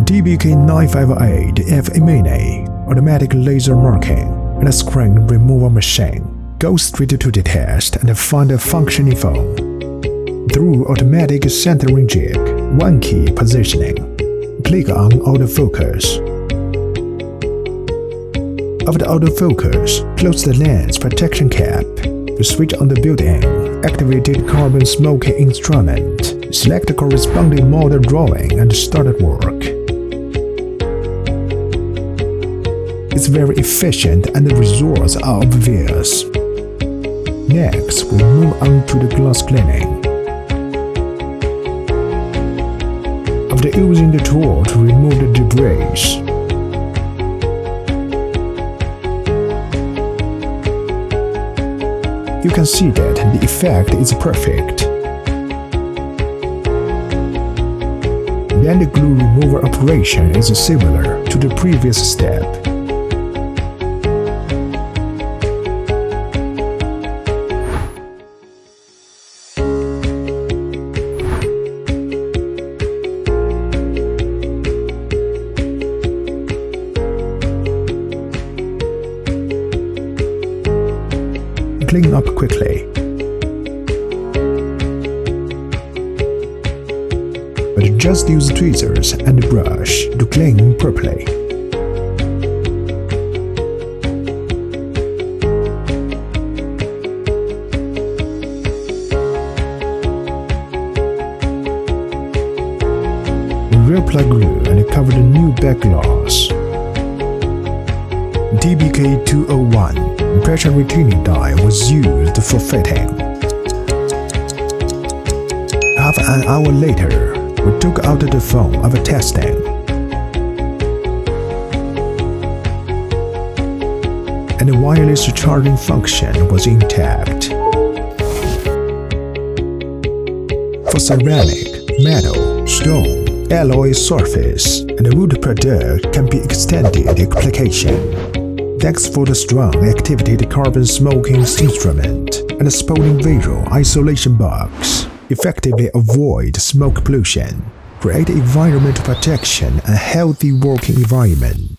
DBK958F Mini automatic laser marking and a screen removal machine. Go straight to the test and find a functioning phone. Through automatic centering jig, one key positioning. Click on autofocus. After autofocus, close the lens protection cap. Switch on the built-in activated carbon smoking instrument. Select the corresponding model drawing and start work. It's very efficient and the results are obvious. Next, we move on to the glass cleaning. After using the tool to remove the debris, you can see that the effect is perfect. Then the glue remover operation is similar to the previous step. Clean up quickly. But just use tweezers and a brush to clean properly. Reapply glue and cover the new back glass. DBK201 pressure retaining die was used for fitting. Half an hour later, we took out the phone after testing. And the wireless charging function was intact. For ceramic, metal, stone, alloy surface, and the wood product can be extended application. Thanks for the strong activated carbon smoking instrument and the spouting visual isolation box. Effectively avoid smoke pollution, create environmental protection and healthy working environment.